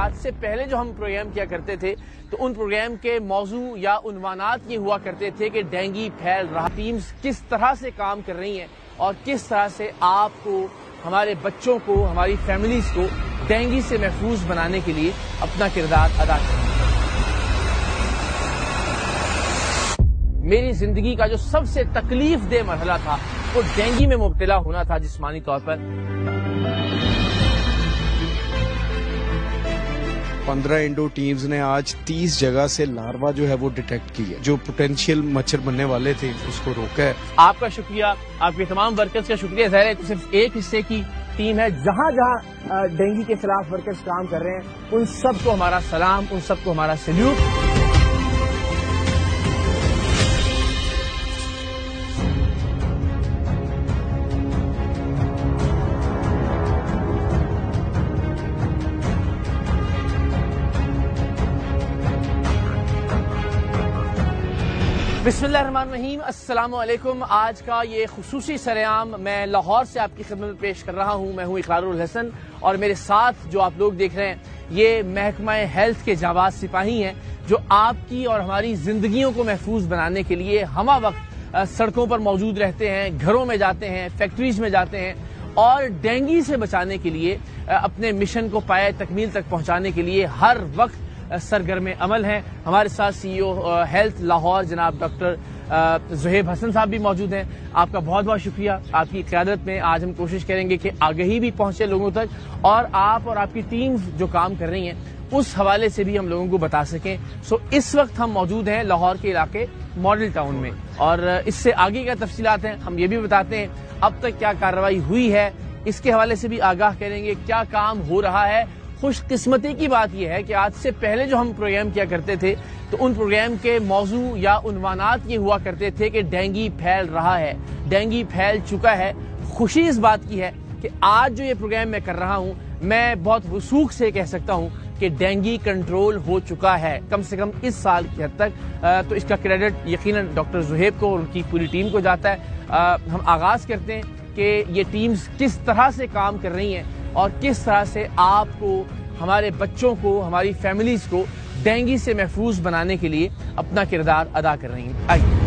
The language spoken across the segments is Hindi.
आज से पहले जो हम प्रोग्राम किया करते थे तो उन प्रोग्राम के मौजू या उन्वानात ये हुआ करते थे कि डेंगू फैल रहा, टीम्स किस तरह से काम कर रही हैं और किस तरह से आपको, हमारे बच्चों को, हमारी फैमिलीज को डेंगू से महफूज बनाने के लिए अपना किरदार अदा करें। मेरी जिंदगी का जो सबसे तकलीफ दे मरहला था वो डेंगू में मुब्तला होना था जिस्मानी तौर पर। 15 इंडो टीम्स ने आज 30 जगह से लार्वा जो है वो डिटेक्ट की है, जो पोटेंशियल मच्छर बनने वाले थे उसको रोका है। आपका शुक्रिया, आपके तमाम वर्कर्स का शुक्रिया। ज़ाहिर है सिर्फ एक हिस्से की टीम है, जहां जहां डेंगू के खिलाफ वर्कर्स काम कर रहे हैं उन सबको हमारा सलाम, उन सबको हमारा सैल्यूट। बिस्मिल्लाहिर्रहमानिर्रहीम, अस्सलाम वालेकुम। आज का ये खुसूसी सरेआम मैं लाहौर से आपकी खिदमत में पेश कर रहा हूँ। मैं हूँ इकरारुल हसन और मेरे साथ जो आप लोग देख रहे हैं ये महकमा हेल्थ के जाबाज सिपाही हैं जो आपकी और हमारी जिंदगियों को महफूज बनाने के लिए हमा वक्त सड़कों पर मौजूद रहते हैं, घरों में जाते हैं, फैक्ट्रीज में जाते हैं और डेंगू से बचाने के लिए अपने मिशन को पाए तकमील तक पहुँचाने के लिए हर वक्त सरगर्म अमल हैं। हमारे साथ CEO हेल्थ लाहौर जनाब डॉक्टर ज़ुहैब हसन साहब भी मौजूद हैं। आपका बहुत बहुत शुक्रिया। आपकी क़यादत में आज हम कोशिश करेंगे कि आगाही भी पहुंचे लोगों तक और आप और आपकी टीम्स जो काम कर रही हैं उस हवाले से भी हम लोगों को बता सकें। सो इस वक्त हम मौजूद हैं लाहौर के इलाके मॉडल टाउन में और इससे आगे क्या तफसीलात हैं हम ये भी बताते हैं। अब तक क्या कार्रवाई हुई है इसके हवाले से भी आगाह करेंगे, क्या काम हो रहा है। खुशकिस्मती की बात यह है कि आज से पहले जो हम प्रोग्राम किया करते थे तो उन प्रोग्राम के मौजू या उन्वानात ये हुआ करते थे कि डेंगू फैल रहा है, डेंगू फैल चुका है। खुशी इस बात की है कि आज जो ये प्रोग्राम मैं कर रहा हूँ मैं बहुत वसूख से कह सकता हूँ कि डेंगू कंट्रोल हो चुका है, कम से कम इस साल की हद तक। तो इसका क्रेडिट यकीनन डॉक्टर ज़ुहैब को और उनकी पूरी टीम को जाता है। हम आगाज़ करते हैं कि ये टीम्स किस तरह से काम कर रही हैं और किस तरह से आपको, हमारे बच्चों को, हमारी फैमिलीज को डेंगू से महफूज बनाने के लिए अपना किरदार अदा कर रही हैं। आइए।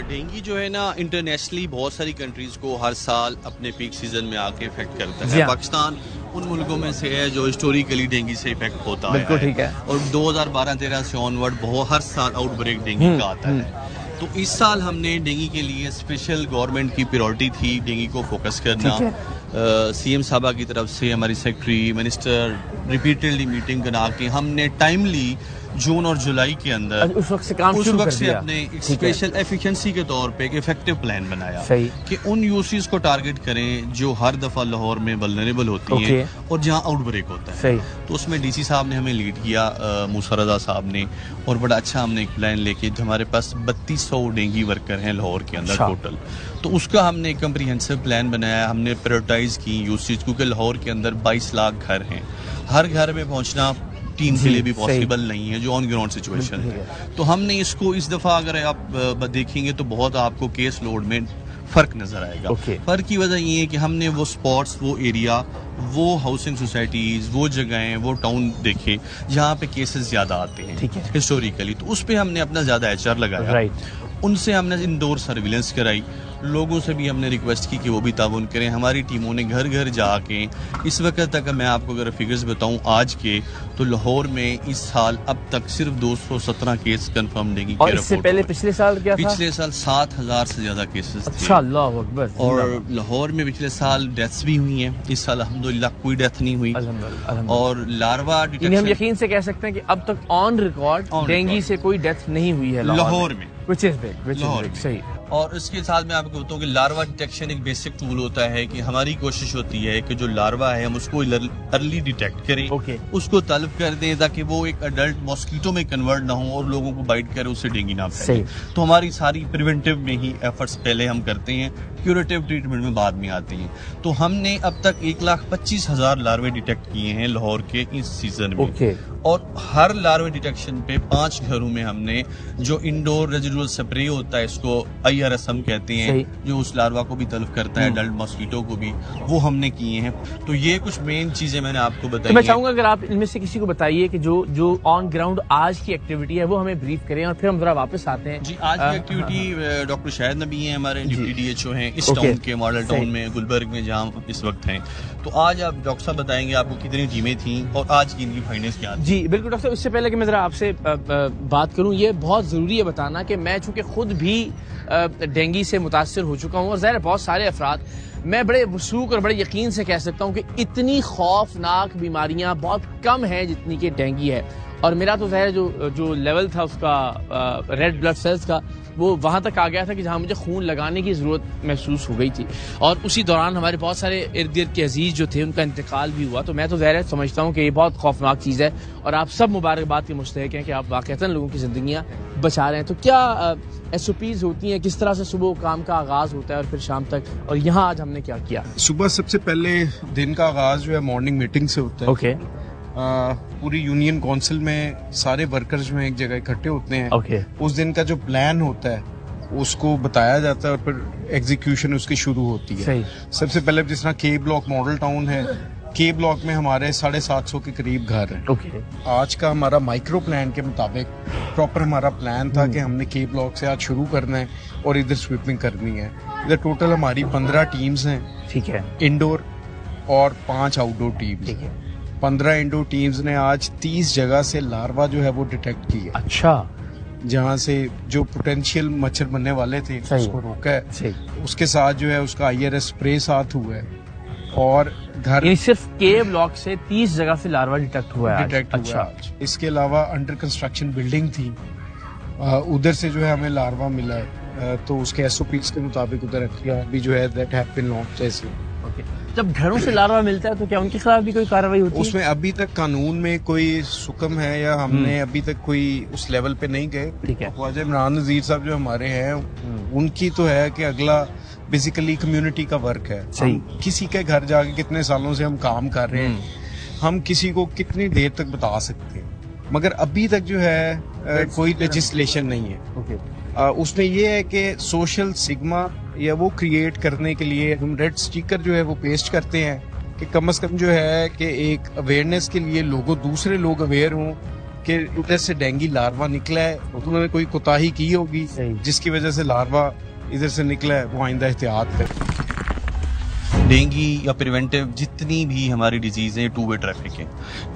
डेंगू जो है ना इंटरनेशनली बहुत सारी कंट्रीज को हर साल अपने पीक सीजन में आके इफेक्ट करता है। पाकिस्तान उन मुल्कों में से है जो हिस्टोरिकली डेंगू से इफेक्ट होता है। ठीक है। और 2012-13 से ऑनवर्ड बहुत हर साल आउटब्रेक डेंगू का आता है। तो इस साल हमने डेंगू के लिए स्पेशल गवर्नमेंट की प्रायोरिटी थी डेंगू को फोकस करना। CM साहबा की तरफ से हमारी सेक्रेटरी मिनिस्टर रिपीटेडली मीटिंग बना के हमने टाइमली जून और जुलाई के अंदर उस वक्त से अपने स्पेशल एफिशिएंसी के तौर पे एक इफेक्टिव प्लान बनाया कि उन यूसीज को टारगेट करें जो हर दफा लाहौर में वल्नरेबल होती हैं और जहां आउटब्रेक होता है। तो उसमें DC साहब ने हमें लीड किया, मूसा रजा साहब ने, और बड़ा अच्छा हमने एक प्लान लेके हमारे पास 3200 डेंगू वर्कर हैं लाहौर के अंदर टोटल। तो उसका हमने एक कम्प्रीहेंसिव प्लान बनाया। हमने प्रायोरिटाइज की यूसीज क्योंकि लाहौर के अंदर 22 लाख घर हैं, हर घर में पहुंचना टीम के लिए भी पॉसिबल नहीं है जो ऑन ग्राउंड सिचुएशन है। तो हमने इसको इस दफा अगर आप देखेंगे तो बहुत आपको केस लोड में फर्क नजर आएगा। फर्क की वजह ये है कि हमने वो स्पॉट्स, वो एरिया, वो हाउसिंग सोसाइटीज, वो जगहें, वो टाउन देखे जहाँ पे केसेस ज्यादा आते हैं हिस्टोरिकली। तो उस पर हमने अपना ज्यादा HR लगाया। उनसे हमने इंडोर सर्विलेंस कराई। लोगों से भी हमने रिक्वेस्ट की कि वो भी ताउन करें। हमारी टीमों ने घर घर जाके इस वक्त तक मैं आपको अगर फिगर्स बताऊं आज के तो लाहौर में इस साल अब तक सिर्फ 217 केस कंफर्म डेंगू के इससे पहले पिछले साल क्या था? पिछले साल 7000 से ज्यादा केसेस थे। अच्छा, अल्लाह अकबर। और लाहौर में पिछले साल डेथ्स भी हुई हैं, इस साल अल्हम्दुलिल्लाह कोई डेथ नहीं हुई। और लार्वा डिटेक्शन हम यकीन से कह सकते हैं कि अब तक ऑन रिकॉर्ड डेंगू से कोई डेथ नहीं हुई है लाहौर में, which is big, सही। और इसके साथ मैं आपको बताऊं कि लार्वा डिटेक्शन एक बेसिक टूल होता है कि हमारी कोशिश होती है कि जो लार्वा है हम उसको अर्ली डिटेक्ट करें, उसको तलब कर दें ताकि वो एक अडल्ट मॉस्किटो में कन्वर्ट ना हो और लोगों को बाइट करे, उससे डेंगू ना फैले। तो हमारी सारी प्रिवेंटिव में ही एफर्ट्स पहले हम करते हैं, क्यूरेटिव ट्रीटमेंट में बाद में आते हैं। तो हमने अब तक 1,25,000 लार्वे डिटेक्ट किए हैं लाहौर के इस सीजन में। और हर लार्वे डिटेक्शन पे 5 घरों में हमने जो इंडोर रेजिडुअल स्प्रे होता है, इसको IRS हम कहते हैं, जो उस लार्वा को भी तलब करता है, अडल्ट मॉस्किटो को भी, वो हमने किए हैं। तो ये कुछ मेन चीजें मैंने आपको बताई। तो मैं चाहूंगा अगर आप इनमें से किसी को बताइए कि जो ऑन ग्राउंड आज की एक्टिविटी है वो हमें ब्रीफ करें और फिर हम जरा वापस आते हैं। जी, आज की एक्टिविटी डॉक्टर शाहिद नबी हैं, हमारे डिप्टी DHO हैं इस टाउन के, मॉडल टाउन में, गुलबर्ग में, जहाँ इस वक्त हैं। तो आज आप डॉक्टर साहब बताएंगे आपको कितनी टीमें थी और आज की इनकी फाइनेंस क्या थी। जी बिल्कुल डॉक्टर साहब, इससे पहले कि मैं जरा आपसे बात करूं, ये बहुत जरूरी है बताना कि मैं चूंकि खुद भी डेंगू से मुतासर हो चुका हूं और ज़ाहिर बहुत सारे अफराद, मैं बड़े वसूख और बड़े यकीन से कह सकता हूं कि इतनी खौफनाक बीमारियां बहुत कम हैं जितनी कि डेंगू है। और मेरा तो ज़ाहिर जो लेवल था उसका रेड ब्लड सेल्स का, वो वहां तक आ गया था कि जहां मुझे खून लगाने की जरूरत महसूस हो गई थी। और उसी दौरान हमारे बहुत सारे इर्द गिर्द के अजीज जो थे उनका इंतकाल भी हुआ। तो मैं तो ज़ाहिर समझता हूं कि ये बहुत खौफनाक चीज़ है और आप सब मुबारकबाद के मुस्तहिक हैं कि आप वाकईतन लोगों की जिंदगियां बचा रहे हैं। तो क्या SOPs होती हैं, किस तरह से सुबह काम का आगाज होता है और फिर शाम तक, और यहाँ आज हमने क्या किया? सुबह सबसे पहले दिन का आगाज जो है मॉर्निंग मीटिंग से होता है। पूरी यूनियन काउंसिल में सारे वर्कर्स में एक जगह इकट्ठे होते हैं। उस दिन का जो प्लान होता है उसको बताया जाता है और फिर एग्जीक्यूशन उसकी शुरू होती है। सबसे पहले जिस तरह के ब्लॉक मॉडल टाउन है, के ब्लॉक में हमारे 750 के करीब घर हैं। आज का हमारा माइक्रो प्लान के मुताबिक प्रॉपर हमारा प्लान था कि हमने के ब्लॉक से आज शुरू करना है और इधर स्वीपिंग करनी है। इधर टोटल हमारी 15 टीम्स हैं, ठीक है, इंडोर और 5 आउटडोर टीम्स। 15 इंडोर टीम्स ने आज 30 जगह से लार्वा जो है वो डिटेक्ट की है। अच्छा, जहाँ से जो पोटेंशियल मच्छर बनने वाले थे उसको रोका है। उसके साथ जो है उसका IRS स्प्रे साथ हुआ है और घर सिर्फ के ब्लॉक से 30 जगह से लार्वा डिटेक्ट हुआ है। अच्छा, इसके अलावा अंडर कंस्ट्रक्शन बिल्डिंग थी, उधर से जो है हमें लार्वा मिला है। तो उसके SOPs के मुताबिक उधर भी जो है दैट हैव बीन लॉन्च्ड। ऐसे जब घरों से लार्वा मिलता है तो क्या उनके खिलाफ भी कोई कार्रवाई होती है? उसमें अभी तक कानून में कोई सुकम है या हमने अभी तक कोई उस लेवल पे नहीं गए। ठीक है, ख्वाजा इमरान नजीर साहब जो हमारे हैं उनकी तो है कि अगला बेसिकली कम्युनिटी का वर्क है। किसी के घर जाके कितने सालों से हम काम कर रहे हैं, हम किसी को कितनी देर तक बता सकते हैं, मगर अभी तक जो है कोई लेजिस्लेशन नहीं है। उसमें ये है कि सोशल सिग्मा या वो क्रिएट करने के लिए हम रेड स्टिकर जो है वो पेस्ट करते हैं कि कम से कम जो है कि एक अवेयरनेस के लिए दूसरे लोग अवेयर हों कि उधर से डेंगू लार्वा निकला है, उन्होंने कोई कोताही की होगी जिसकी वजह से लार्वा इधर से निकला है, वो आइंदा एहतियात करें। डेंगू या प्रिवेंटिव जितनी भी हमारी डिजीज है, 2 वे ट्रैफिक है,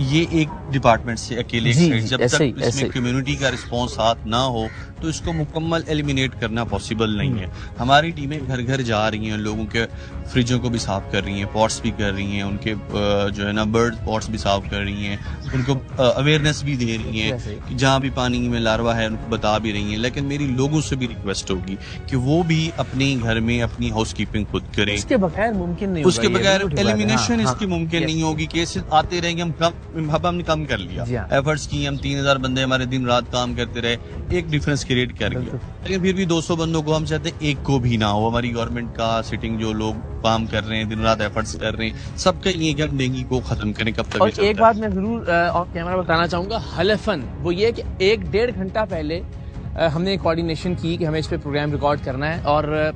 ये एक डिपार्टमेंट से अकेले जब तक इसमें कम्युनिटी का रिस्पांस साथ ना हो तो इसको मुकम्मल एलिमिनेट करना पॉसिबल नहीं है। हमारी टीमें घर घर जा रही हैं, लोगों के फ्रिजों को भी साफ कर रही हैं, पॉट्स भी कर रही हैं, उनके जो है ना बर्ड पॉट्स भी साफ कर रही हैं, उनको अवेयरनेस भी दे रही हैं कि जहाँ भी पानी में लार्वा है उनको बता भी रही हैं। लेकिन मेरी लोगों से भी रिक्वेस्ट होगी कि वो भी अपने घर में अपनी हाउस कीपिंग खुद करें। उसके बगैर मुमकिन नहीं, उसके बगैर एलिमिनेशन इसकी मुमकिन नहीं होगी। केसेस आते रहेंगे, हमने कम कर लिया, एफर्ट्स की, हम 3000 बंदे हमारे दिन रात काम करते रहे, एक डिफरेंस क्रिएट कर गया। लेकिन फिर भी 200 बंदों को हम चाहते हैं एक को भी ना हो। हमारी गवर्नमेंट का सिटिंग जो लोग काम कर रहे हैं, दिन रात एफर्ट्स कर रहे हैं, सबका ये कि हम डेंगू को खत्म करें। कब तक? और एक बात मैं जरूर ऑफ कैमरा बताना चाहूंगा, हलफन, वो ये कि 1-1.5 घंटा पहले हमने कोऑर्डिनेशन की कि हमें इस पे प्रोग्राम रिकॉर्ड करना है और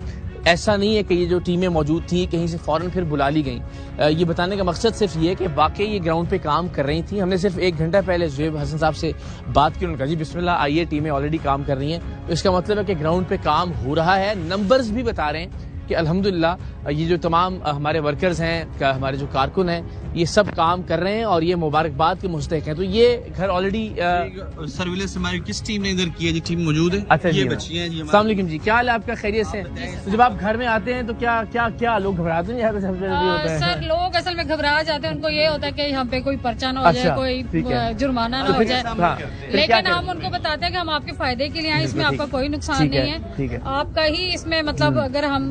ऐसा नहीं है कि ये जो टीमें मौजूद थी कहीं से फौरन फिर बुला ली गई। ये बताने का मकसद सिर्फ ये कि वाकई ये ग्राउंड पे काम कर रही थी। हमने सिर्फ 1 घंटा पहले ज़ुहैब हसन साहब से बात की, उन्होंने कहा जी बिस्मिल्लाह आइए, टीमें ऑलरेडी काम कर रही हैं। तो इसका मतलब है कि ग्राउंड पे काम हो रहा है। नंबर्स भी बता रहे हैं कि अल्हम्दुलिल्लाह ये जो तमाम हमारे वर्कर्स हैं, हमारे जो कारकुन हैं, ये सब काम कर रहे हैं और ये मुबारकबाद के मुस्तहिक हैं। तो ये घर ऑलरेडी सर्विलेंस हमारी किस टीम ने इधर की है जी? टीम मौजूद है। अच्छा ये जी, बच्चियां हैं जी। अस्सलाम वालेकुम जी, क्या हाल है आपका? खैरियत से? तो जब आप घर में आते हैं तो क्या क्या क्या लोग घबराते हैं? यहाँ पे सर लोग असल में घबरा जाते हैं, उनको ये होता है कि यहाँ पे कोई पर्चा ना हो जाए, कोई जुर्माना ना हो जाए, लेकिन हम उनको बताते हैं कि हम आपके फायदे के लिए आए, इसमें आपका कोई नुकसान नहीं है, आपका ही इसमें मतलब अगर हम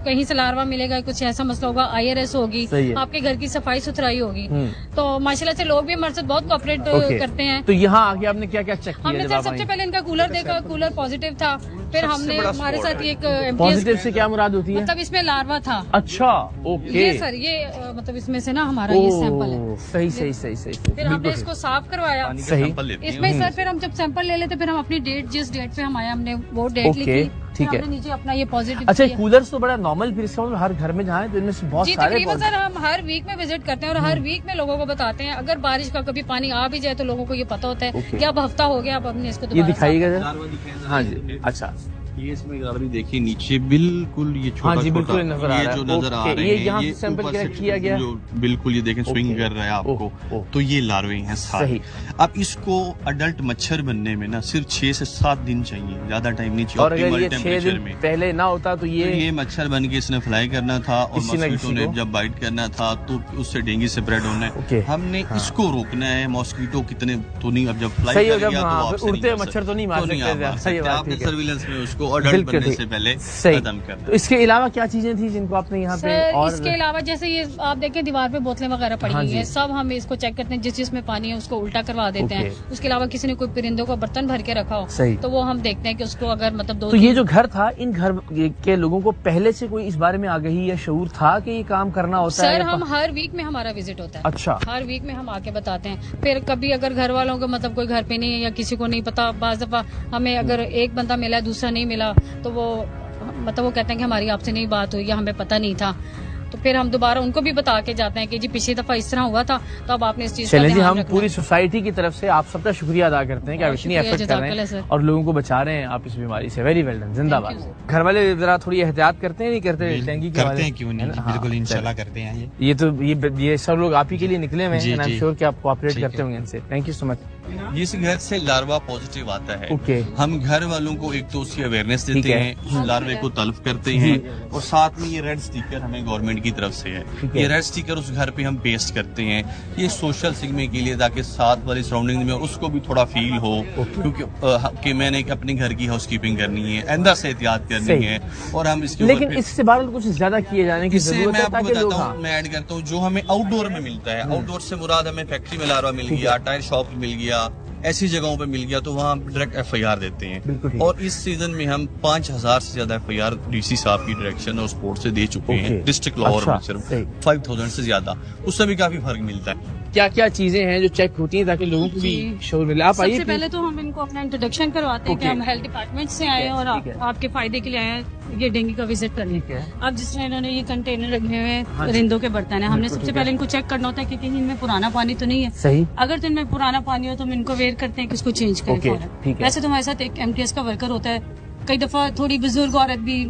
कहीं से लार्वा मिलेगा, कुछ ऐसा मसला होगा, IRS होगी, आपके घर की सफाई सुथराई होगी, तो माशाल्लाह से लोग भी हमारे साथ बहुत कोऑपरेट करते हैं। तो यहाँ आके आपने क्या क्या चेक किया? हमने सर सबसे पहले इनका कूलर देखा, कूलर पॉजिटिव था, फिर हमने हमारे साथ एक पॉजिटिव से क्या मुराद होती है? मतलब इसमें लार्वा था। अच्छा, ओके। ये सर ये मतलब इसमें से ना हमारा ये सैंपल है। सही सही सही सही। फिर हमने इसको साफ करवाया। सही। इसमें सर फिर हम जब सैंपल ले लेते, फिर हम अपनी डेट, जिस डेट पे हम आए हमने वो डेट लिखी, ठीक है। नीचे अपना ये पॉजिटिव। अच्छा, कूलर्स तो बड़ा नॉर्मल, फिर इसका मतलब हर घर में जहाँ है तो इनमें से बहुत जी सारे तकरीबन सर हम हर वीक में विजिट करते हैं और हर वीक में लोगों को बताते हैं। अगर बारिश का कभी पानी आ भी जाए तो लोगों को ये पता होता है कि अब हफ्ता हो गया, अब हमने इसको ये दिखाइएगा। हाँ जी, अच्छा। ये इसमें गाड़ी देखिए नीचे बिल्कुल ये छोटा छोटा ये जो नजर आ रहे हैं, यहाँ सैंपल किया गया, बिल्कुल ये देखें स्विंग कर रहा है आपको, तो ये लार्वे हैं सारे। अब इसको अडल्ट मच्छर बनने में ना सिर्फ 6 से 7 दिन चाहिए, ज्यादा टाइम नहीं चाहिए। और अगर ये 6 दिन पहले ना होता तो ये मच्छर बन के इसने फ्लाई करना था और मॉस्किटो ने जब बाइट करना था तो उससे डेंगू स्प्रेड होना है। हमने इसको रोकना है। मॉस्किटो कितने तो नहीं, अब जब फ्लाई करेगा तो उड़ते मच्छर तो नहीं मार सकते, आपने सर्विलेंस में उसको अडल्ट बनने से पहले खत्म करना। तो इसके अलावा क्या चीजें थी जिनको आपने यहाँ पे? और इसके अलावा जैसे ये आप देखें दीवार पे बोतलें वगैरह पड़ी हुई हैं, सब हम इसको चेक करते हैं, जिस जिसमें पानी है उसको उल्टा करवा देते हैं। उसके अलावा किसी ने कोई परिंदों का बर्तन भर के रखा हो तो वो हम देखते हैं कि उसको अगर मतलब तो ये जो घर था, इन घर के लोगों को पहले से कोई इस बारे में आगाही या शऊर था कि ये काम करना होता है? सर हम हर वीक में हमारा विजिट होता है। अच्छा, हर वीक में हम आके बताते हैं। फिर कभी अगर घर वालों को मतलब कोई घर पे नहीं है या किसी को नहीं पता, बाज़ दफा हमें अगर एक बंदा मिला दूसरा नहीं मिला तो वो मतलब वो कहते हैं कि हमारी आपसे नहीं बात हुई या हमें पता नहीं था, तो फिर हम दोबारा उनको भी बता के जाते हैं कि जी पिछली दफा इस तरह हुआ था, तो अब आपने इस चीज का ध्यान रखना। हम पूरी सोसाइटी की तरफ से आप सबका शुक्रिया अदा करते हैं कि आप इतनी एफर्ट कर रहे हैं और लोगों को बचा रहे हैं आप इस बीमारी से। वेरी वेल डन, जिंदाबाद। घर वाले जरा थोड़ी एहतियात करते हैं, नहीं करते? डेंगू के करते हैं, क्यों नहीं, बिल्कुल इंशाल्लाह करते हैं। ये तो ये सब लोग आप ही के लिए निकले हुए हैं, आई एम श्योर कि आप कोऑपरेट करते होंगे इनसे। Thank you so much. इस घर से लार्वा पॉजिटिव आता है, हम घर वालों को एक तो उसकी अवेयरनेस देते हैं, उस लार्वे को तल्फ करते हैं, और साथ में ये रेड स्टिकर हमें गवर्नमेंट की तरफ से है। ये रेड स्टिकर उस घर पे हम पेस्ट करते हैं, ये सोशल सिग्मे के लिए, ताकि साथ वाली सराउंडिंग में उसको भी थोड़ा फील हो क्योंकि मैंने अपने घर की हाउसकीपिंग करनी है, आइंदा से एहतियात करनी है। और हम इसके लेकिन इससे बाहर कुछ ज्यादा किए जाने की जरूरत है। मैं आपको बताता हूँ, मैं ऐड करता हूँ, जो हमें आउटडोर में मिलता है, आउटडोर से मुराद हमें फैक्ट्री में लार्वा मिल गया, टायर शॉप में मिल गया, ऐसी जगहों पे मिल गया तो वहाँ डायरेक्ट FIR देते हैं। और इस सीजन में हम 5000 से ज्यादा FIR DC साहब की डायरेक्शन और स्पोर्ट से दे चुके हैं डिस्ट्रिक्ट लाहौर में, सिर्फ 5000 से ज्यादा, उससे भी काफी फर्क मिलता है। क्या क्या चीजें हैं जो चेक होती हैं ताकि लोगों को भी शोर मिले? आप आइए। सबसे पहले तो हम इनको अपना इंट्रोडक्शन करवाते हैं कि हम हेल्थ डिपार्टमेंट से आए और आपके फायदे के लिए आए हैं ये डेंगू का विजिट करने के। अब जिस तरह इन्होंने ये कंटेनर रखे हुए हैं परिंदों के बर्तन है, हमने सबसे पहले इनको चेक करना होता है कि इनमें पुराना पानी तो नहीं है। सही। अगर तो इनमें पुराना पानी हो तो हम इनको वेयर करते हैं कि इसको चेंज करें। वैसे तो हमारे साथ एक MTS का वर्कर होता है, कई दफा थोड़ी बुजुर्ग औरत भी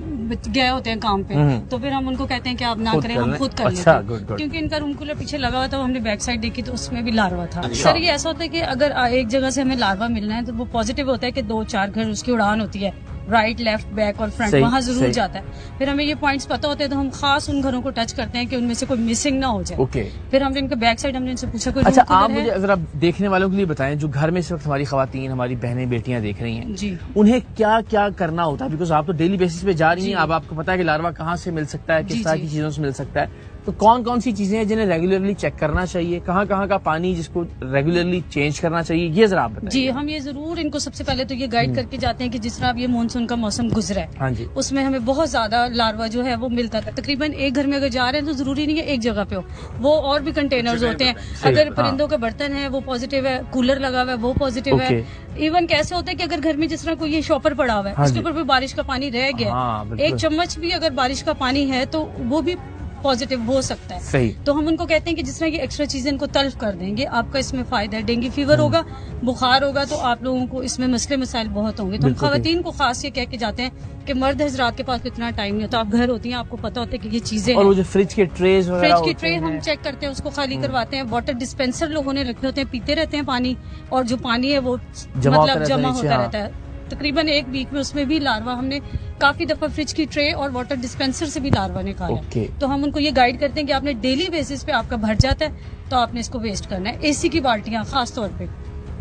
गए होते हैं काम पे, तो फिर हम उनको कहते हैं कि आप ना करें, हम खुद कर लेते हैं। क्योंकि इनका रूम कूलर पीछे लगा हुआ था, हमने बैक साइड देखी तो उसमें भी लार्वा था। सर ये ऐसा होता है कि अगर एक जगह से हमें लार्वा मिलना है तो वो पॉजिटिव होता है कि 2-4 घर उसकी उड़ान होती है, राइट, लेफ्ट, बैक और फ्रंट, वहाँ जरूर जाता है। फिर हमें ये पॉइंट्स पता होते हैं तो हम खास उन घरों को टच करते हैं कि उनमें से कोई मिसिंग ना हो जाए। फिर हमने इनके बैक साइड हमने इनसे पूछा कोई अच्छा, आप मुझे अगर आप देखने वालों के लिए बताएं जो घर में इस वक्त हमारी खवातीन, हमारी बहनें, बेटियां देख रही हैं जी, उन्हें क्या क्या करना होता है? बिकॉज आप तो डेली बेसिस पे जा रही हैं, अब आपको पता है कि लार्वा कहाँ से मिल सकता है, किस तरह की चीजों से मिल सकता है, तो कौन कौन सी चीजें हैं जिन्हें रेगुलरली चेक करना चाहिए, कहाँ कहाँ का पानी जिसको रेगुलरली चेंज करना चाहिए, ये जरा आप बताइए। जी, हम ये जरूर इनको सबसे पहले तो ये गाइड करके जाते हैं कि जिस तरह अब ये मानसून का मौसम गुजरा है, हाँ जी, उसमें हमें बहुत ज्यादा लार्वा जो है वो मिलता था। तकरीबन एक घर में अगर जा रहे हैं तो जरूरी नहीं है एक जगह पे हो, वो और भी कंटेनर्स होते हैं। अगर परिंदों के बर्तन है वो पॉजिटिव है, कूलर लगा हुआ है वो पॉजिटिव है। इवन कैसे होता है कि अगर घर में जिस तरह कोई ये शॉपर पड़ा हुआ है उसके ऊपर भी बारिश का पानी रह गया, एक चम्मच भी अगर बारिश का पानी है तो वो भी पॉजिटिव हो सकता है। सही। तो हम उनको कहते हैं कि जिस तरह की एक्स्ट्रा चीजें इनको तल्फ कर देंगे, आपका इसमें फायदा है। डेंगू फीवर होगा, बुखार होगा, तो आप लोगों को इसमें मसले मसाइल बहुत होंगे। तो हम खवातीन को खास ये कह के जाते हैं कि मर्द हजरात के पास इतना टाइम नहीं होता, आप घर होती हैं, आपको पता होता है कि ये चीजें और वो जो फ्रिज के ट्रेज हम चेक करते हैं, उसको खाली करवाते हैं। वाटर डिस्पेंसर लोगों ने रखे होते हैं, पीते रहते हैं पानी, और जो पानी है वो मतलब जमा होता रहता है। तकरीबन एक वीक में उसमें भी लार्वा हमने काफी दफा फ्रिज की ट्रे और वाटर डिस्पेंसर से भी लार्वा निकाला। तो हम उनको ये गाइड करते हैं कि आपने डेली बेसिस पे आपका भर जाता है तो आपने इसको वेस्ट करना है। एसी की बाल्टियां खास तौर पे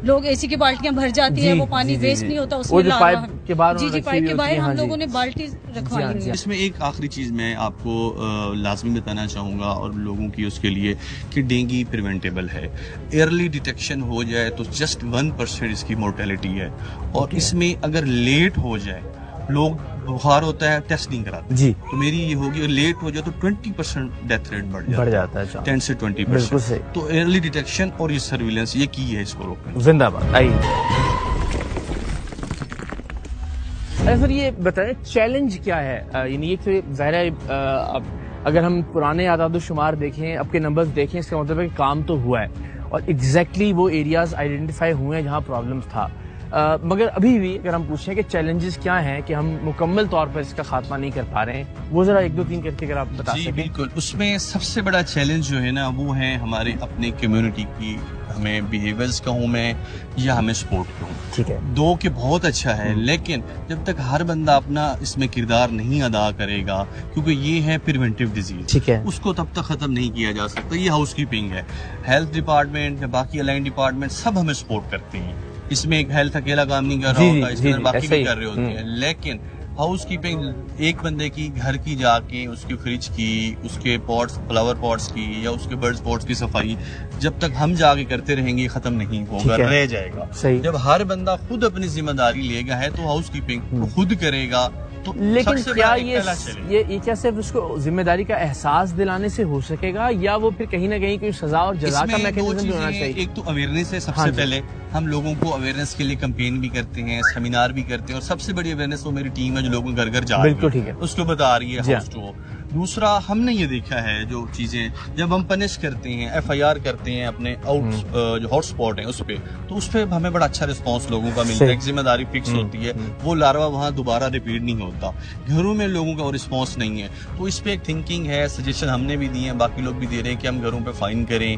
लोग एसी की बाल्टियां भर जाती है, वो पानी वेस्ट नहीं होता, उसमें पाइप के बाहर पाइप के बाहर हम लोगों ने बाल्टी रखवाई हुई है। इसमें एक आखिरी चीज मैं आपको लाजमी बताना चाहूंगा और लोगों की उसके लिए कि डेंगू प्रिवेंटेबल है। अर्ली डिटेक्शन हो जाए तो जस्ट 1% इसकी मोर्टेलिटी है, और इसमें अगर लेट हो जाए, लोग बुखार होता है टेस्ट नहीं कराते जी, तो मेरी ये होगी लेट हो जाए तो 20% डेथ रेट बढ़ जाता है 10 से 20%। तो अर्ली डिटेक्शन और ये सर्विलेंस ये की है इसको रोकने। जिंदाबाद। आइए सर ये बताएं चैलेंज क्या है, यानी एक तो ज़ाहिर है अगर हम पुराने आदाद-ओ-शुमार देखें, अब के नंबर्स देखें, इसका मतलब है कि काम तो हुआ है और एग्जैक्टली वो एरियाज आइडेंटिफाई हुए हैं जहाँ प्रॉब्लम्स था। मगर अभी भी अगर हम पूछें कि चैलेंजेस क्या हैं कि हम मुकम्मल तौर पर इसका खात्मा नहीं कर पा रहे हैं, वो जरा 1 2 3 करके अगर आप बता सकें। बिल्कुल, उसमें सबसे बड़ा चैलेंज जो है ना वो है हमारे अपने कम्युनिटी की, हमें बिहेवियर्स कहूँ मैं या हमें सपोर्ट कहूँ, ठीक है, दो के बहुत अच्छा है, लेकिन जब तक हर बंदा अपना इसमें किरदार नहीं अदा करेगा, क्योंकि ये है प्रिवेंटिव डिजीज, ठीक है, उसको तब तक खत्म नहीं किया जा सकता। ये हाउस कीपिंग है, हेल्थ डिपार्टमेंट या बाकी अलाइन डिपार्टमेंट सब हमें सपोर्ट करते हैं। इसमें एक हेल्थ अकेला काम नहीं कर रहा होता, इसमें बाकी भी कर रहे होते हैं, लेकिन हाउस कीपिंग एक बंदे की घर की जाके उसकी फ्रिज की, उसके पॉट्स, फ्लावर पॉट्स की या उसके बर्ड्स पॉट्स की सफाई जब तक हम जाके करते रहेंगे खत्म नहीं होगा, रह जाएगा। जब हर बंदा खुद अपनी जिम्मेदारी लेगा है तो हाउस कीपिंग खुद करेगा। तो लेकिन क्या ये क्या सिर्फ उसको जिम्मेदारी का एहसास दिलाने से हो सकेगा, या वो फिर कहीं ना कहीं कोई सजा और जजा का मैकेनिज्म होना चाहिए? एक तो अवेयरनेस है, सबसे पहले हम लोगों को अवेयरनेस के लिए कैंपेन भी करते हैं, सेमिनार भी करते हैं, और सबसे बड़ी अवेयरनेस वो मेरी टीम है जो लोगों घर घर जा रही है, उसको बता रही है हाउस टू। दूसरा, हमने ये देखा है जो चीजें जब हम पनिश करते हैं, FIR करते हैं अपने जो हॉटस्पॉट है उस पे, तो उस पे हमें बड़ा अच्छा रिस्पांस लोगों का मिलता है, जिम्मेदारी फिक्स होती है, वो लार्वा वहाँ दोबारा रिपीट नहीं होता। घरों में लोगों का रिस्पांस नहीं है, तो इस पे एक थिंकिंग है, सजेशन हमने भी दिए हैं, बाकी लोग भी दे रहे हैं कि हम घरों पे फाइन करें,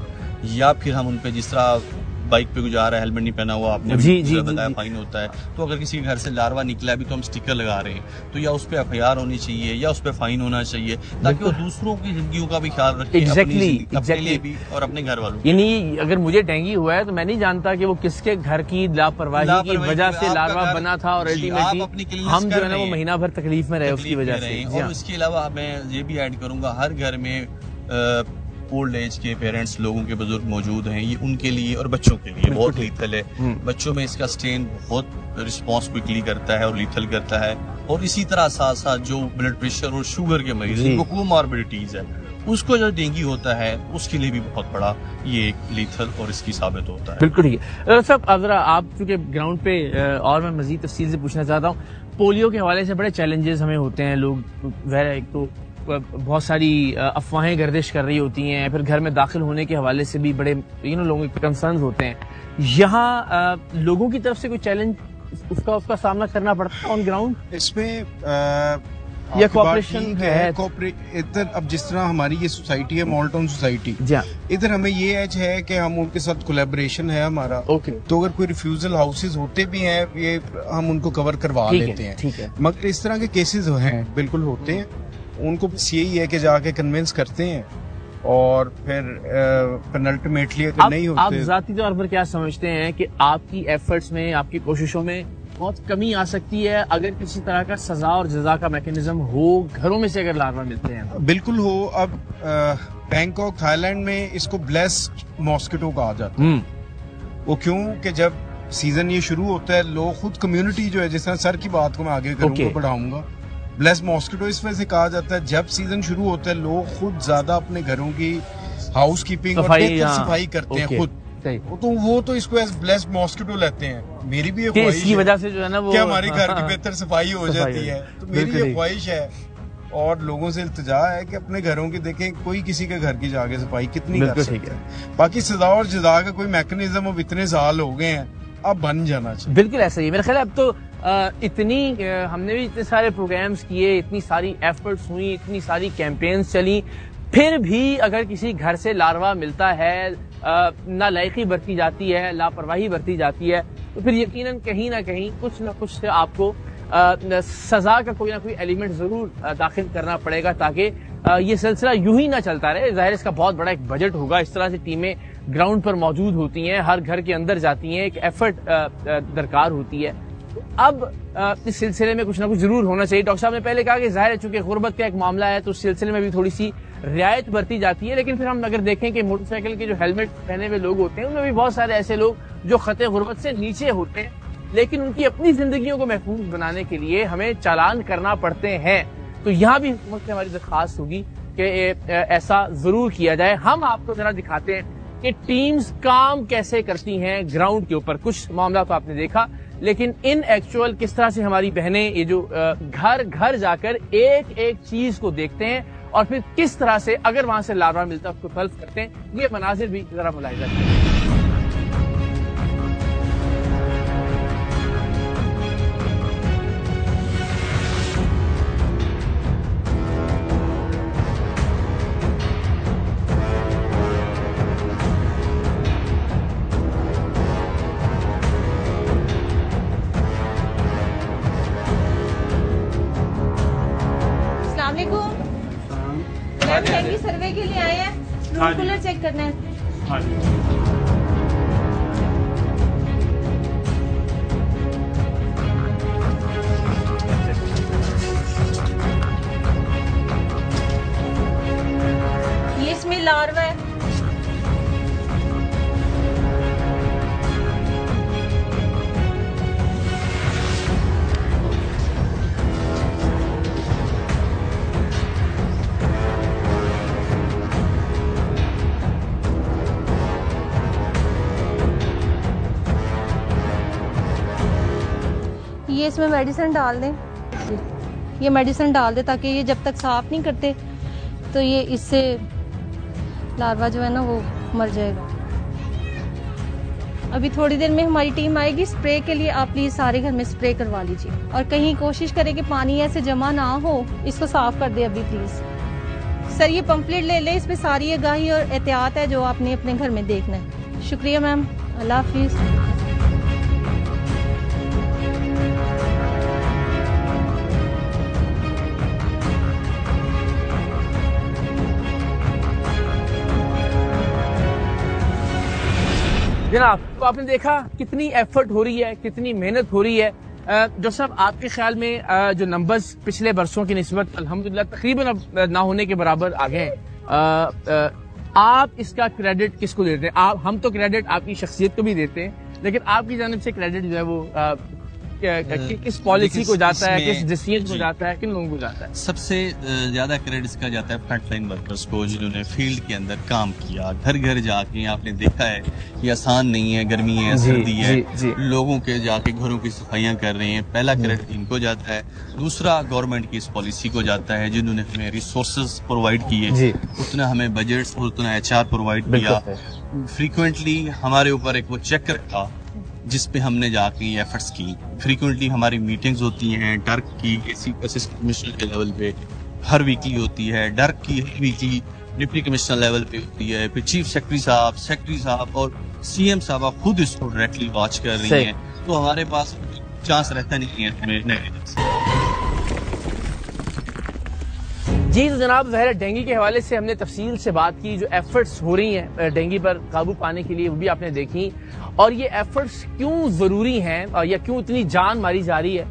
या फिर हम उन पे जिस तरह बाइक पे गुजार रहा है, हेलमेट नहीं पहना हुआ, आपने जी बताया फाइन होता है, तो अगर किसी के घर से लार्वा निकला अभी तो हम स्टिकर लगा रहे हैं, तो या उस पर FIR होनी चाहिए या उस पर फाइन होना चाहिए, ताकि वो दूसरों की जिंदगियों का भी ख्याल रखे, अपने लिए भी और अपने घर वालों। यानी अगर मुझे डेंगू हुआ है तो मैं नहीं जानता कि वो किसके घर की लापरवाही की वजह से लार्वा बना था, और अल्टीमेटली हम जो है ना वो महीना भर तकलीफ में रहे उसकी वजह से। और इसके अलावा मैं ये भी ऐड करूंगा, हर घर में ओल्ड एज के पेरेंट्स, लोगों के बुजुर्ग मौजूद हैं, ये उनके लिए और बच्चों के लिए बहुत लीथल है। बच्चों में इसका स्ट्रेन बहुत रिस्पॉन्स क्विकली करता है और लीथल करता है, और इसी तरह साथ साथ जो ब्लड प्रेशर और शुगर के मरीज हैं, वो कोमॉर्बिडिटीज है, उसको जो डेंगू होता है उसके लिए भी बहुत बड़ा ये एक लीथल और इसकी साबित होता है। बिल्कुल ठीक है। सब अब आप चूंकि ग्राउंड पे, और मैं मजीद तफसील से पूछना चाहता हूँ, पोलियो के हवाले से बड़े चैलेंजेस हमें होते हैं, लोग वह एक तो बहुत सारी अफवाहें गर्दिश कर रही होती हैं, फिर घर में दाखिल होने के हवाले से भी बड़े लोगों के कंसर्न्स होते हैं। यहाँ लोगों की तरफ से कोई चैलेंज उसका सामना करना पड़ता है ऑन ग्राउंड? इसमें या कोऑपरेशन है इधर, अब जिस तरह हमारी ये सोसाइटी है मॉडल टाउन सोसाइटी, इधर हमें ये एज है कि हम उनके साथ कोलैबोरेशन है हमारा, तो अगर कोई रिफ्यूजल हाउसेज होते भी हैं ये हम उनको कवर करवा लेते हैं, मगर इस तरह के केसेस हैं बिल्कुल होते हैं, उनको बस यही है कि जाके कन्विंस करते हैं, और फिर अल्टीमेटली अगर नहीं होते। आप जाती तौर पर क्या समझते हैं कि आपकी एफर्ट्स में, आपकी कोशिशों में बहुत कमी आ सकती है अगर किसी तरह का सजा और जजा का मैकेनिज्म हो घरों में से अगर लार्वा मिलते हैं? बिल्कुल हो। अब बैंकॉक थाईलैंड में इसको ब्लेस्ड मॉस्किटो कहा जाता है। वो क्यों कि जब सीजन ये शुरू होता है, लोग खुद कम्युनिटी जो है, जिस तरह सर की बात को मैं आगे करूंगा बढ़ाऊंगा, ब्लेस्ड मॉस्किटो इस वजह से कहा जाता है, जब सीजन शुरू होता है लोग खुद ज्यादा अपने घरों की हाउस कीपिंग और सफाई करते हैं खुद, तो वो तो इसको एज ब्लेस्ड मॉस्किटो लेते हैं। मेरी भी एक ख्वाहिश वजह से जो है ना वो क्या हमारे घर की बेहतर सफाई हो जाती है, तो मेरी ये ख्वाहिश है। और लोगों से इल्तिजा है कि अपने घरों की देखें, कोई किसी के घर की जाके सफाई कितनी कर सकता है। बाकी सजा और जदा का कोई मैकेनिज्म अब इतने साल हो गए हैं, अब बन जाना चाहिए। बिल्कुल ऐसा ही मेरा ख्याल है। अब तो हमने भी इतने सारे प्रोग्राम्स किए, इतनी सारी एफर्ट्स हुई, इतनी सारी कैंपेन्स चली, फिर भी अगर किसी घर से लार्वा मिलता है, नालायकी बरती जाती है, लापरवाही बरती जाती है, तो फिर यकीनन कहीं ना कहीं कुछ ना कुछ से आपको सजा का कोई ना कोई एलिमेंट जरूर दाखिल करना पड़ेगा, ताकि ये सिलसिला यूं ही ना चलता रहे। जाहिर इसका बहुत बड़ा एक बजट होगा, इस तरह से टीमें ग्राउंड पर मौजूद होती हैं, हर घर के अंदर जाती हैं, एक एफर्ट दरकार होती है। अब इस सिलसिले में कुछ ना कुछ जरूर होना चाहिए। डॉक्टर साहब ने पहले कहा कि जाहिर है चूंकि गुर्बत का एक मामला है तो उस सिलसिले में भी थोड़ी सी रियायत बरती जाती है, लेकिन फिर हम अगर देखें कि मोटरसाइकिल के जो हेलमेट पहने हुए लोग होते हैं उनमें भी बहुत सारे ऐसे लोग जो खतरे गुर्बत से नीचे होते हैं, लेकिन उनकी अपनी जिंदगियों को महफूज बनाने के लिए हमें चालान करना पड़ते हैं। तो यहाँ भी हुकूमत से हमारी दरख्वास्त होगी कि ऐसा जरूर किया जाए। हम आपको जरा दिखाते हैं कि टीम्स काम कैसे करती हैं ग्राउंड के ऊपर। कुछ मामला तो आपने देखा, लेकिन इन एक्चुअल किस तरह से हमारी बहनें ये जो घर घर जाकर एक एक चीज को देखते हैं और फिर किस तरह से अगर वहां से लार्वा मिलता है उसको तल्फ करते हैं, ये मनाजिर भी जरा मुलाहिजा करें। डेंगू सर्वे के लिए आए हैं, रूम कूलर चेक करना है। ये इसमें लार्वा है। ये इसमें मेडिसिन डाल दें, ये मेडिसिन डाल दें ताकि ये जब तक साफ नहीं करते तो ये इससे लार्वा जो है ना वो मर जाएगा। अभी थोड़ी देर में हमारी टीम आएगी स्प्रे के लिए, आप प्लीज सारे घर में स्प्रे करवा लीजिए और कहीं कोशिश करें कि पानी ऐसे जमा ना हो, इसको साफ कर दे अभी प्लीज। सर ये पंपलेट ले लें, इसमें सारी आगाही और एहतियात है जो आपने अपने घर में देखना है। शुक्रिया मैम, अल्लाह हाफिज। जनाब, तो आपने देखा कितनी एफर्ट हो रही है, कितनी मेहनत हो रही है। जो साहब आपके ख्याल में जो नंबर्स पिछले बरसों की निस्बत अल्हम्दुलिल्लाह तकरीबन अब ना होने के बराबर आ गए हैं, आप इसका क्रेडिट किसको देते हैं? हम तो क्रेडिट आपकी शख्सियत को भी देते हैं, लेकिन आपकी जानिब से क्रेडिट जो है वो किस पॉलिसी को जाता है, किस डिसीजन को जाता है, किन लोगों को जाता है? सबसे ज्यादा क्रेडिट इसका जाता है फ्रंटलाइन वर्कर्स को, जिन्होंने फील्ड के अंदर काम किया, घर घर जाके। आपने देखा है ये आसान नहीं है, गर्मी है, सर्दी है, लोगों के जाके घरों की सफाइयां कर रहे हैं। पहला क्रेडिट इनको जाता है। दूसरा गवर्नमेंट की इस पॉलिसी को जाता है, जिन्होंने हमें रिसोर्सेज प्रोवाइड किए, उतना हमें बजट और उतना HR प्रोवाइड किया। फ्रीक्वेंटली हमारे ऊपर एक वो चेकर था जिस पे हमने जाके एफर्ट्स की। फ्रीक्वेंटली हमारी मीटिंग्स होती हैं डर्क की, असिस्टेंट कमिश्नर के लेवल पे हर वीकली होती है, डर्क की वीकली डिप्टी कमिश्नर लेवल पे होती है, फिर चीफ सेक्रेटरी साहब और CM साहबा खुद इसको डायरेक्टली वॉच कर रही हैं। तो हमारे पास चांस रहता नहीं है। जी तो जनाब, ज़ाहिर डेंगू के हवाले से हमने तफसील से बात की। जो एफर्ट्स हो रही हैं डेंगू पर काबू पाने के लिए वो भी आपने देखी, और ये एफर्ट्स क्यों ज़रूरी हैं या क्यों इतनी जान मारी जा रही है,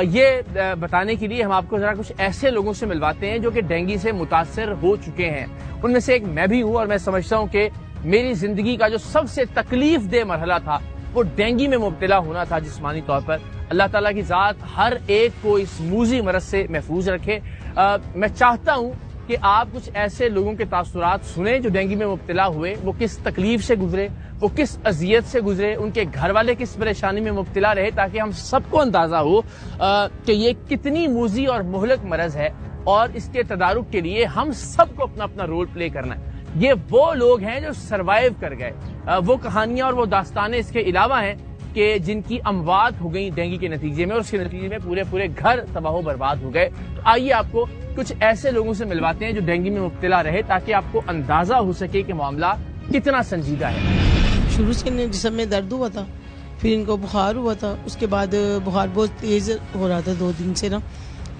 ये बताने के लिए हम आपको ज़रा कुछ ऐसे लोगों से मिलवाते हैं जो कि डेंगू से मुतासर हो चुके हैं। उनमें से एक मैं भी हूँ, और मैं समझता हूँ कि मेरी ज़िंदगी का जो सबसे तकलीफ दे मरहला था वो डेंगू में मुब्तला होना था जिस्मानी तौर पर। अल्लाह ताला की ज़ात हर एक को इस मूजी मरज़ से महफूज रखे। मैं चाहता हूँ कि आप कुछ ऐसे लोगों के तासुरात सुने जो डेंगू में मुब्तला हुए, वो किस तकलीफ से गुजरे, वो किस अजियत से गुजरे, उनके घर वाले किस परेशानी में मुब्तला रहे, ताकि हम सबको अंदाजा हो कि ये कितनी मूजी और मुहलक मरज है और इसके तदारुक के लिए हम सबको अपना अपना रोल प्ले करना है। ये वो लोग हैं जो सरवाइव कर गए, वो कहानियां और वो दास्तानें इसके अलावा हैं कि जिनकी अमवात हो गई डेंगू के नतीजे में, और उसके नतीजे में पूरे पूरे घर तबाह बर्बाद हो गए। तो आइए आपको कुछ ऐसे लोगों से मिलवाते हैं जो डेंगू में मुब्तला रहे, ताकि आपको अंदाजा हो सके कि मामला कितना संजीदा है। शुरू से जिस्म में दर्द हुआ था, फिर इनको बुखार हुआ था, उसके बाद बुखार बहुत तेज हो रहा था 2 दिन से ना,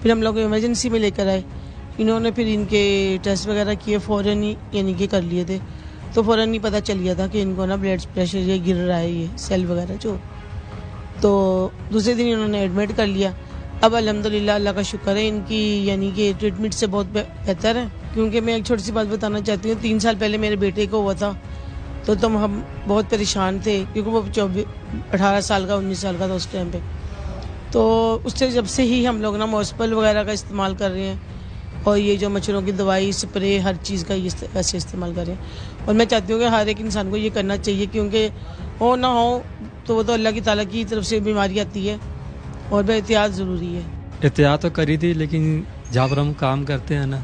फिर हम लोग इमरजेंसी में लेकर आए। इन्होंने फिर इनके टेस्ट वगैरह किए, फ़ौरन ही यानी कि कर लिए थे, तो फ़ौरन ही पता चल गया था कि इनको ना ब्लड प्रेशर ये गिर रहा है, ये सेल वगैरह जो। तो दूसरे दिन इन्होंने एडमिट कर लिया। अब अल्हम्दुलिल्लाह अल्लाह का शुक्र है, इनकी यानी कि ट्रीटमेंट से बहुत बेहतर है। क्योंकि मैं एक छोटी सी बात बताना चाहती हूँ, 3 साल पहले मेरे बेटे को हुआ था, तो हम बहुत परेशान थे, क्योंकि वो 18 साल का 19 साल का था उस टाइम पे। तो उससे जब से ही हम लोग ना मॉस्पल वगैरह का इस्तेमाल कर रहे हैं, और ये जो मच्छरों की दवाई स्प्रे हर चीज़ का ऐसे इस्तेमाल कर रहे हैं। और मैं चाहती हूँ कि हर एक इंसान को ये करना चाहिए, क्योंकि हो ना हो तो वो तो अल्लाह की ताला की तरफ से बीमारी आती है, और एहतियात ज़रूरी है। एहतियात तो करी थी, लेकिन जहाँ पर हम काम करते हैं ना,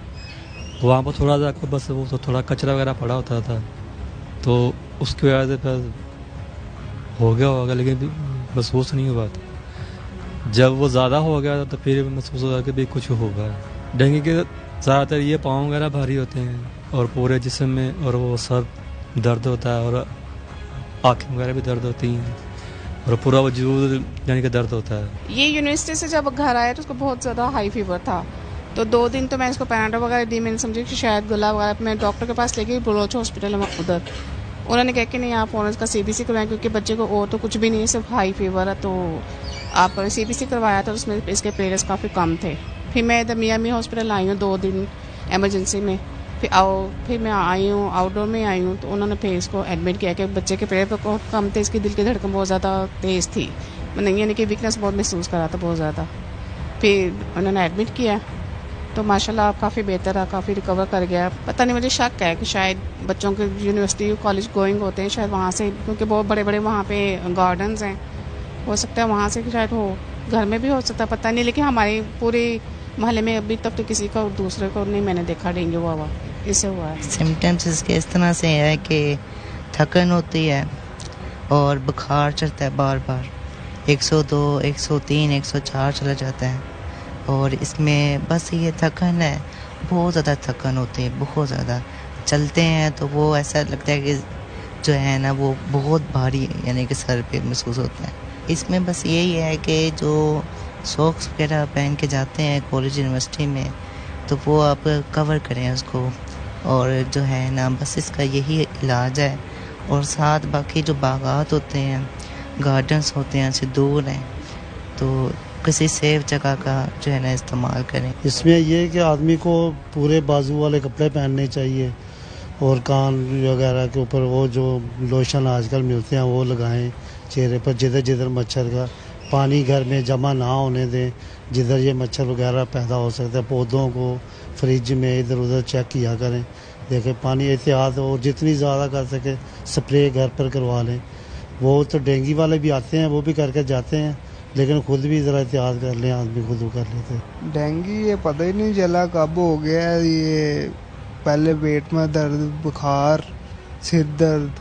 वहाँ पर थोड़ा सा बस वो तो थोड़ा कचरा वगैरह पड़ा होता था, तो उसकी वजह से फिर हो गया होगा, लेकिन महसूस नहीं हुआ था। जब वो ज़्यादा हो गया तो फिर महसूस हुआ कि भी कुछ होगा। डेंगू के ज़्यादातर ये पाँव वगैरह भारी होते हैं, और पूरे जिस्म में, और वो सर दर्द होता है, और आँखें वगैरह भी दर्द होती हैं, और पूरा वजूद यानी कि दर्द होता है। ये यूनिवर्सिटी से जब घर आया तो उसको बहुत ज़्यादा हाई फीवर था, तो 2 दिन तो मैं इसको पैनाडोल वगैरह दी। मैंने समझी कि शायद गला वगैरह। मैं डॉक्टर के पास लेके बलोच हॉस्पिटल है उधर, उन्होंने कहा कि नहीं आप फ़ौरन इसका CBC करवाएं, क्योंकि बच्चे को और तो कुछ भी नहीं है, सिर्फ हाई फीवर है। तो आप CBC करवाया था, उसमें इसके प्लेटलेट्स काफ़ी कम थे। फिर मैं इधर मियामी हॉस्पिटल आई हूँ 2 दिन एमरजेंसी में, फिर मैं आई हूँ आउटडोर में आई हूँ, तो उन्होंने फिर इसको एडमिट किया कि बच्चे के प्लेटलेट बहुत कम थे, इसकी दिल की धड़कन बहुत ज़्यादा तेज़ थी, मतलब यानी कि वीकनेस बहुत महसूस कर रहा था बहुत ज़्यादा। फिर उन्होंने एडमिट किया, तो माशाल्लाह आप काफ़ी बेहतर है, काफ़ी रिकवर कर गया। पता नहीं, मुझे शक है कि शायद बच्चों के यूनिवर्सिटी कॉलेज गोइंग होते हैं, शायद वहाँ से, क्योंकि बहुत बड़े बड़े वहाँ पे गार्डन्स हैं, हो सकता है वहाँ से शायद हो, घर में भी हो सकता है, पता नहीं। लेकिन हमारे पूरे मोहल्ले में अभी तक तो किसी का दूसरे को नहीं मैंने देखा डेंगू हुआ, इससे हुआ है। सिम्टम्स इसके इस तरह से है कि थकन होती है और बुखार चढ़ता है बार बार, 102, 103, 104 चला जाता है, और इसमें बस ये थकन है, बहुत ज़्यादा थकन होती है, बहुत ज़्यादा। चलते हैं तो वो ऐसा लगता है कि जो है ना वो बहुत भारी यानी कि सर पे महसूस होता है। इसमें बस यही है कि जो सॉक्स वगैरह पहन के जाते हैं कॉलेज यूनिवर्सिटी में, तो वो आप कवर करें उसको, और जो है ना बस इसका यही इलाज है। और साथ बाकी जो बागात होते हैं, गार्डन्स होते हैं, से दूर हैं, तो किसी सेफ जगह का जो है ना इस्तेमाल करें। इसमें यह है कि आदमी को पूरे बाजू वाले कपड़े पहनने चाहिए, और कान वगैरह के ऊपर वो जो लोशन आजकल मिलते हैं वो लगाएं चेहरे पर, जिधर जिधर मच्छर का पानी घर में जमा ना होने दें, जिधर ये मच्छर वगैरह पैदा हो सकता है। पौधों को फ्रिज में इधर उधर चेक किया करें, देखें पानी एहतियात, और जितनी ज़्यादा कर सके स्प्रे घर पर करवा लें। वो तो डेंगू वाले भी आते हैं, वो भी करके जाते हैं, लेकिन खुद भी ज़रा एहतियात कर लें, आदमी खुद कर लेते हैं। डेंगू ये पता ही नहीं चला कब हो गया ये, पहले पेट में दर्द, बुखार, सिर दर्द,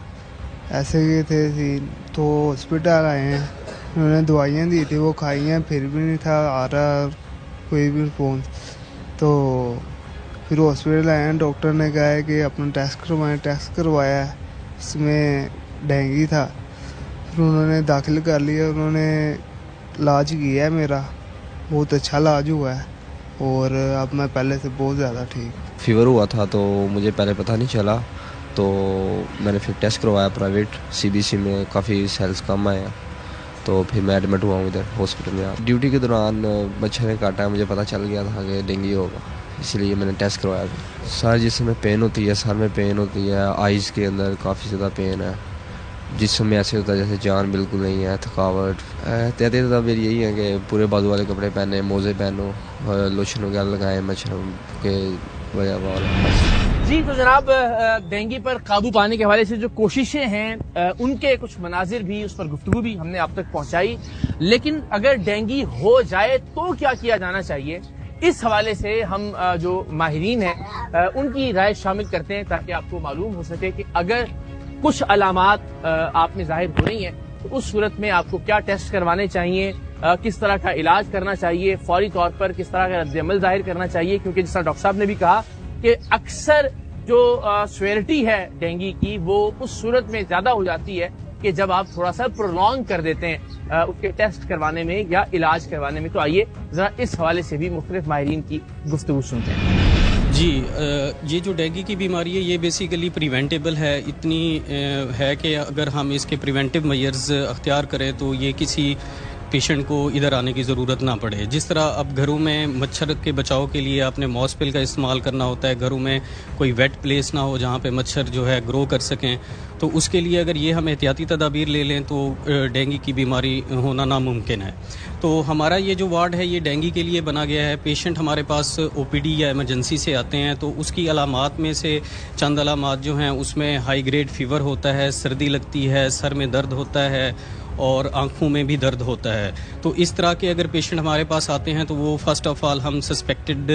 ऐसे के थे सीन। तो हॉस्पिटल आए हैं, उन्होंने दवाइयाँ दी थी, वो खाई हैं, फिर भी नहीं था आ रहा कोई भी रिस्पॉन्स। तो फिर हॉस्पिटल आए हैं, डॉक्टर ने कहा है कि अपना टेस्ट करवाएं। टेस्ट करवाया, इसमें डेंगू था, फिर उन्होंने दाखिल कर लिया, उन्होंने इलाज किया है मेरा, बहुत अच्छा इलाज हुआ है, और अब मैं पहले से बहुत ज़्यादा ठीक। फीवर हुआ था तो मुझे पहले पता नहीं चला, तो मैंने फिर टेस्ट करवाया प्राइवेट CBC में, काफ़ी सेल्स कम आए हैं, तो फिर मैं एडमिट हुआ हूँ इधर हॉस्पिटल में। ड्यूटी के दौरान मच्छर ने काटा, मुझे पता चल गया था कि डेंगू होगा, इसलिए मैंने टेस्ट करवाया। सर जिसमें पेन होती है, सर में पेन होती है, आइज़ के अंदर काफ़ी ज़्यादा पेन है, जिसम में ऐसे होता है जैसे जान बिल्कुल नहीं है, थकावट। कहते तो मेरी यही है कि पूरे बाजू वाले कपड़े पहने, मोज़े पहनो, लोशन वगैरह लगाएं मच्छरों के वजह वाले। जी तो जनाब, डेंगू पर काबू पाने के हवाले से जो कोशिशें हैं, उनके कुछ मनाजिर भी, उस पर गुफ्तगू भी हमने आप तक पहुंचाई। लेकिन अगर डेंगू हो जाए तो क्या किया जाना चाहिए, इस हवाले से हम जो माहिरीन हैं उनकी राय शामिल करते हैं ताकि आपको मालूम हो सके कि अगर कुछ अलामात आप में जाहिर हो रही हैं तो उस सूरत में आपको क्या टेस्ट करवाने चाहिए, किस तरह का इलाज करना चाहिए, फौरी तौर पर किस तरह का रद्द-ए-अमल जाहिर करना चाहिए। क्योंकि जिस तरह डॉक्टर साहब ने भी कहा कि अक्सर जो सिवियरिटी है डेंगू की वो उस सूरत में ज्यादा हो जाती है कि जब आप थोड़ा सा प्रोलॉन्ग कर देते हैं उसके टेस्ट करवाने में या इलाज करवाने में। तो आइए जरा इस हवाले से भी मुख्तलिफ माहिरीन की गुफ्तगू सुनते हैं। जी, ये जो डेंगू की बीमारी है ये बेसिकली प्रिवेंटेबल है। इतनी है कि अगर हम इसके प्रिवेंटिव मेजर्स अख्तियार करें तो ये किसी पेशेंट को इधर आने की ज़रूरत ना पड़े। जिस तरह अब घरों में मच्छर के बचाव के लिए आपने मॉस्पिल का इस्तेमाल करना होता है, घरों में कोई वेट प्लेस ना हो जहाँ पे मच्छर जो है ग्रो कर सकें, तो उसके लिए अगर ये हम एहतियाती तदाबीर ले लें तो डेंगू की बीमारी होना नामुमकिन है। तो हमारा ये जो वार्ड है ये डेंगू के लिए बना गया है। पेशेंट हमारे पास ओपीडी या इमरजेंसी से आते हैं तो उसकी अलामात में से चंद अलामात जो हैं उसमें हाई ग्रेड फीवर होता है, सर्दी लगती है, सर में दर्द होता है और आंखों में भी दर्द होता है। तो इस तरह के अगर पेशेंट हमारे पास आते हैं तो वो फर्स्ट ऑफ ऑल हम सस्पेक्टेड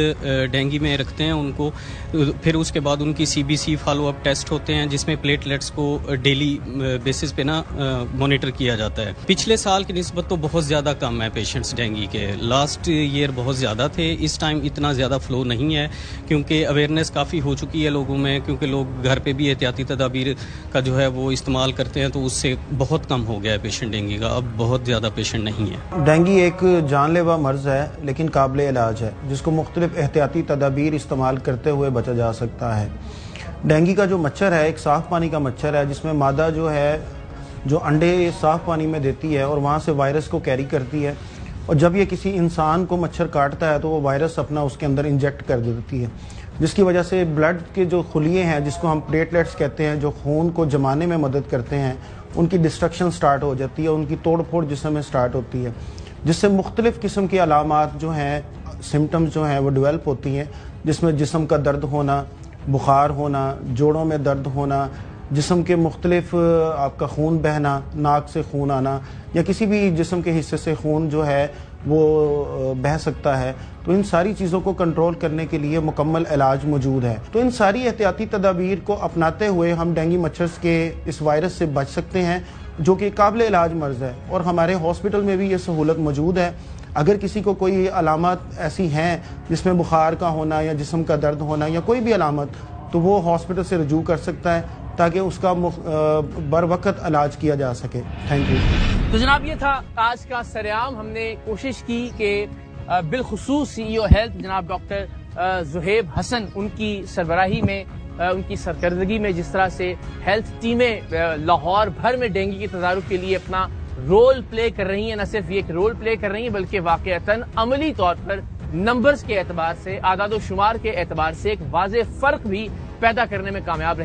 डेंगू में रखते हैं उनको। फिर उसके बाद उनकी सीबीसी फॉलो अप टेस्ट होते हैं जिसमें प्लेटलेट्स को डेली बेसिस पे ना मॉनिटर किया जाता है। पिछले साल की निस्बत तो बहुत ज़्यादा कम है पेशेंट्स डेंगू के। लास्ट ईयर बहुत ज़्यादा थे, इस टाइम इतना ज़्यादा फ्लो नहीं है क्योंकि अवेयरनेस काफ़ी हो चुकी है लोगों में, क्योंकि लोग घर पे भी एहतियाती तदाबीर का जो है वो इस्तेमाल करते हैं, तो उससे बहुत कम हो गया है पेशेंट डेंगू का। अब बहुत ज़्यादा पेशेंट नहीं है। डेंगू एक जानलेवा मर्ज है लेकिन काबिल इलाज है जिसको मुख्तलिफ एहतियाती तदाबीर इस्तेमाल करते हुए बचा जा सकता है। डेंगू का जो मच्छर है एक साफ़ पानी का मच्छर है जिसमें मादा जो है जो अंडे साफ़ पानी में देती है और वहाँ से वायरस को कैरी करती है, और जब ये किसी इंसान को मच्छर काटता है तो वो वायरस अपना उसके अंदर इंजेक्ट कर देती है, जिसकी वजह से ब्लड के जो खुलिए हैं जिसको हम प्लेटलेट्स कहते हैं जो खून को जमाने में मदद करते हैं, उनकी डिस्ट्रक्शन स्टार्ट हो जाती है, उनकी तोड़ फोड़ जिस्म में स्टार्ट होती है, जिससे मुख्तलिफ़ किस्म की अलामात जो हैं, सिम्टम्स जो हैं वो डेवलप होती हैं, जिसमें जिस्म का दर्द होना, बुखार होना, जोड़ों में दर्द होना, जिस्म के मुख्तलिफ आपका खून बहना, नाक से खून आना या किसी भी जिस्म के हिस्से से खून जो है वो बह सकता है। तो इन सारी चीज़ों को कंट्रोल करने के लिए मुकम्मल इलाज मौजूद है। तो इन सारी एहतियाती तदाबीर को अपनाते हुए हम डेंगू मच्छर के इस वायरस से बच सकते हैं जो कि काबिल इलाज मर्ज़ है, और हमारे हॉस्पिटल में भी ये सहूलत मौजूद है। अगर किसी को कोई अलामत ऐसी हैं जिसमें बुखार का होना या जिस्म का दर्द होना या कोई भी अलामत, तो वो हॉस्पिटल से रजू कर सकता है ताकि उसका बर वक्त इलाज किया जा सके। Thank you. तो जनाब ये था आज का सरेआम। हमने कोशिश की कि बिलखुसूस CEO हेल्थ जनाब डॉक्टर ज़ुहैब हसन उनकी सरबराही में, उनकी सरकर्दगी में जिस तरह से हेल्थ टीमें लाहौर भर में डेंगू के तदारुक के लिए अपना रोल प्ले कर रही हैं, न सिर्फ ये रोल प्ले कर रही हैं बल्कि वाक़अतन अमली तौर पर नंबर्स के एतबार से, आदाद व शुमार के एतबार से एक वाज़ेह फ़र्क भी पैदा करने में कामयाब रही।